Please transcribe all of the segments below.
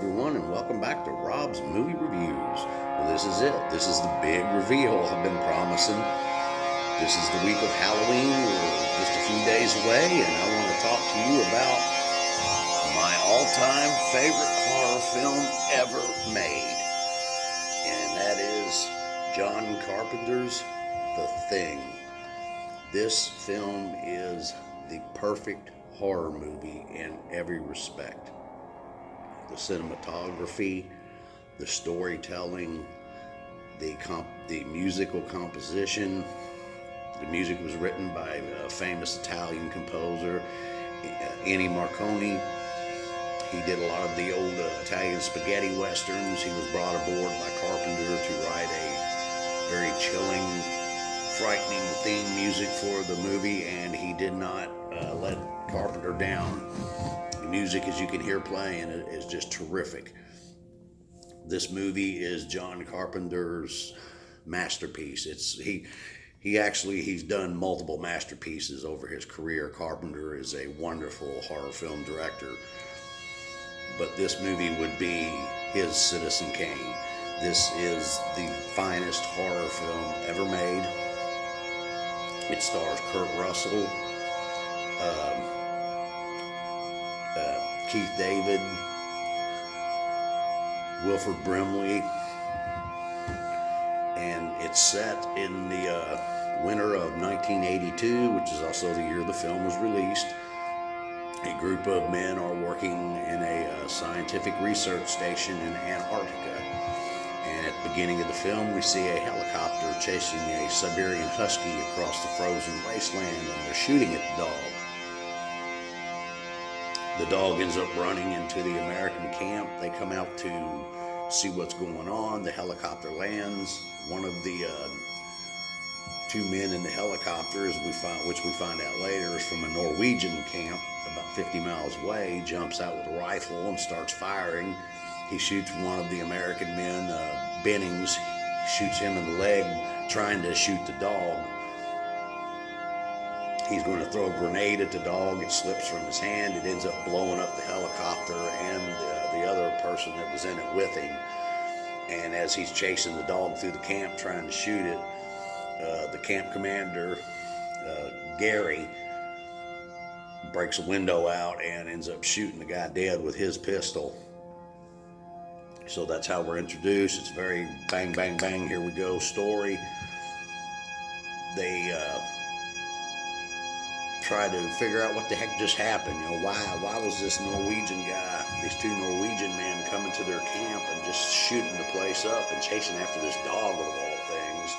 everyone, and welcome back to Rob's Movie Reviews. Well, this is it. This is the big reveal I've been promising. This is the week of Halloween. We're just a few days away, and I want to talk to you about my all-time favorite horror film ever made. And that is John Carpenter's The Thing. This film is the perfect horror movie in every respect. The cinematography, the storytelling, the musical composition. The music was written by a famous Italian composer, Ennio Morricone. He did a lot of the old Italian spaghetti westerns. He was brought aboard by Carpenter to write a very chilling, frightening theme music for the movie, and he did not let Carpenter down. The music, as you can hear playing, is just terrific. This movie is John Carpenter's masterpiece. He's done multiple masterpieces over his career. Carpenter is a wonderful horror film director, but this movie would be his Citizen Kane. This is the finest horror film ever made. It stars Kurt Russell, Keith David, Wilford Brimley, and it's set in the winter of 1982, which is also the year the film was released. A group of men are working in a scientific research station in Antarctica. And at the beginning of the film, we see a helicopter chasing a Siberian husky across the frozen wasteland, and they're shooting at the dog. The dog ends up running into the American camp. They come out to see what's going on. The helicopter lands. One of the two men in the helicopter, which we find out later, is from a Norwegian camp about 50 miles away. He jumps out with a rifle and starts firing. He shoots one of the American men, Bennings, shoots him in the leg, trying to shoot the dog. He's going to throw a grenade at the dog. It slips from his hand. It ends up blowing up the helicopter and the other person that was in it with him. And as he's chasing the dog through the camp, trying to shoot it, the camp commander, Gary, breaks a window out and ends up shooting the guy dead with his pistol. So that's how we're introduced. It's very bang, bang, bang, here we go story. They try to figure out what the heck just happened. Why was this Norwegian guy, these two Norwegian men, coming to their camp and just shooting the place up and chasing after this dog of all things?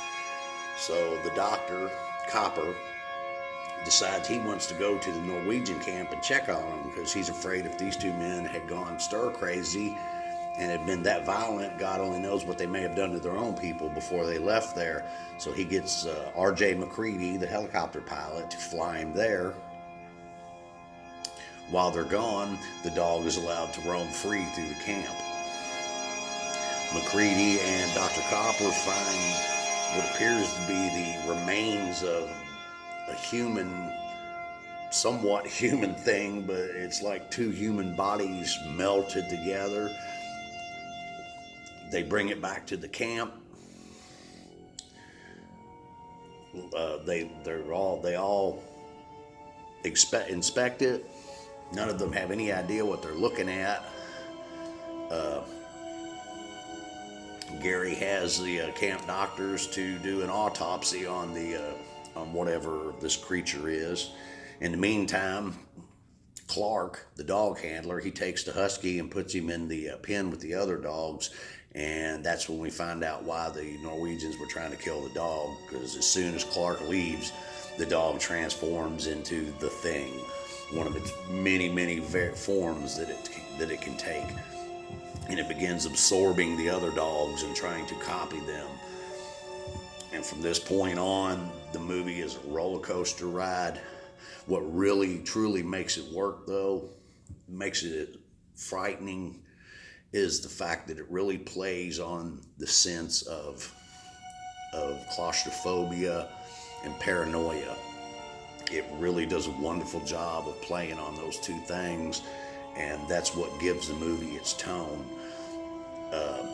So the doctor, Copper, decides he wants to go to the Norwegian camp and check on them because he's afraid if these two men had gone stir crazy and had been that violent, God only knows what they may have done to their own people before they left there. So he gets R.J. McCready, the helicopter pilot, to fly him there. While they're gone, the dog is allowed to roam free through the camp. McCready and Dr. Copper find what appears to be the remains of a human, somewhat human thing, but it's like two human bodies melted together. They bring it back to the camp. They all inspect it. None of them have any idea what they're looking at. Gary has the camp doctors to do an autopsy on on whatever this creature is. In the meantime, Clark, the dog handler, he takes the husky and puts him in the pen with the other dogs. And that's when we find out why the Norwegians were trying to kill the dog, because as soon as Clark leaves, the dog transforms into the Thing, one of its many, many forms that it can take. And it begins absorbing the other dogs and trying to copy them. And from this point on, the movie is a roller coaster ride. What really, truly makes it work, though, makes it frightening, is the fact that it really plays on the sense of claustrophobia and paranoia. It really does a wonderful job of playing on those two things, and that's what gives the movie its tone.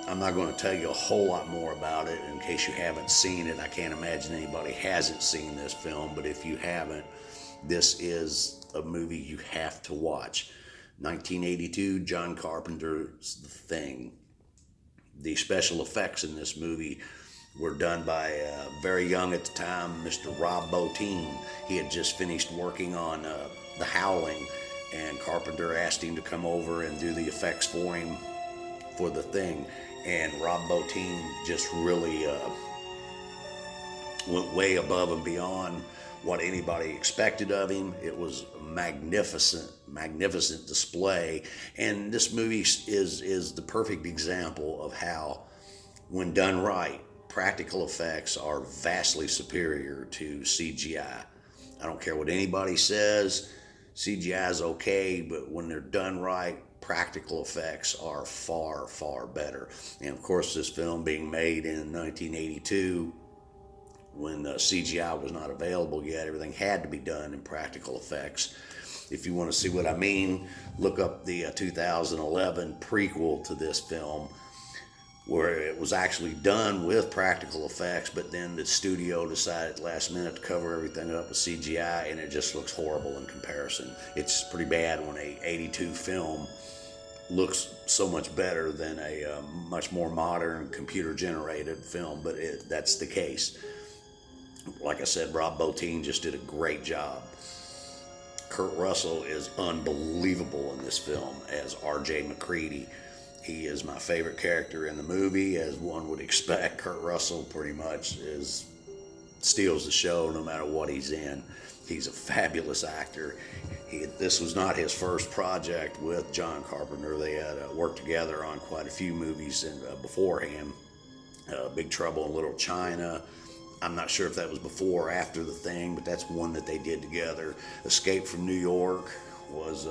I'm not going to tell you a whole lot more about it in case you haven't seen it. I can't imagine anybody hasn't seen this film, but if you haven't, this is a movie you have to watch. 1982, John Carpenter's The Thing. The special effects in this movie were done by very young at the time, Mr. Rob Bottin. He had just finished working on The Howling, and Carpenter asked him to come over and do the effects for him for The Thing. And Rob Bottin just really went way above and beyond what anybody expected of him. It was a magnificent display. And this movie is the perfect example of how, when done right, practical effects are vastly superior to CGI. I don't care what anybody says, CGI is okay, but when they're done right, practical effects are far, far better. And of course, this film being made in 1982, when CGI was not available yet, everything had to be done in practical effects. If you want to see what I mean, look up the 2011 prequel to this film, where it was actually done with practical effects, but then the studio decided last minute to cover everything up with CGI, and it just looks horrible in comparison. It's pretty bad when a 82 film looks so much better than a much more modern computer-generated film, but that's the case. Like I said, Rob Bottin just did a great job. Kurt Russell is unbelievable in this film as R.J. McCready. He is my favorite character in the movie, as one would expect. Kurt Russell pretty much steals the show no matter what he's in. He's a fabulous actor. This was not his first project with John Carpenter. They had worked together on quite a few movies beforehand. Big Trouble in Little China. I'm not sure if that was before or after The Thing, but that's one that they did together. Escape from New York was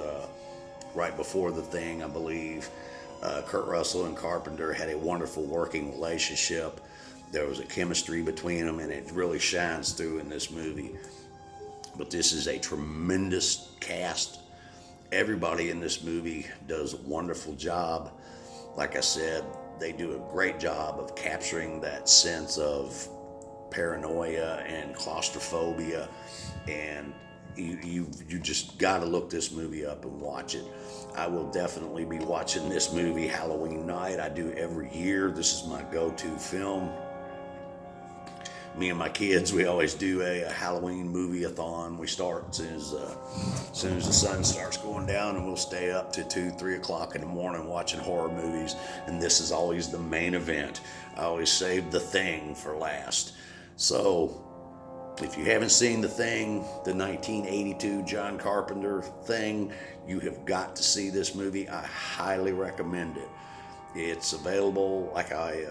right before The Thing, I believe. Kurt Russell and Carpenter had a wonderful working relationship. There was a chemistry between them, and it really shines through in this movie. But this is a tremendous cast. Everybody in this movie does a wonderful job. Like I said, they do a great job of capturing that sense of paranoia and claustrophobia, and you just got to look this movie up and watch it. I will definitely be watching this movie Halloween night. I do every year. This is my go-to film. Me and my kids, we always do a Halloween movie-a-thon. We start as soon as the sun starts going down, and we'll stay up to 2, 3 o'clock in the morning watching horror movies, and this is always the main event. I always save The Thing for last. So if you haven't seen The Thing, the 1982 John Carpenter Thing, you have got to see this movie. I highly recommend it. It's available, like I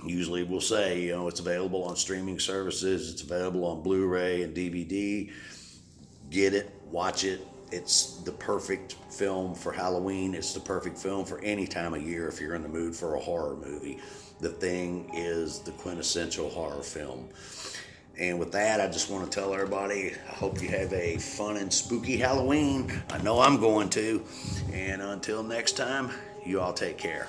usually will say, it's available on streaming services. It's available on Blu-ray and DVD. Get it, watch it. It's the perfect film for Halloween. It's the perfect film for any time of year if you're in the mood for a horror movie. The Thing is the quintessential horror film. And with that, I just want to tell everybody, I hope you have a fun and spooky Halloween. I know I'm going to. And until next time, you all take care.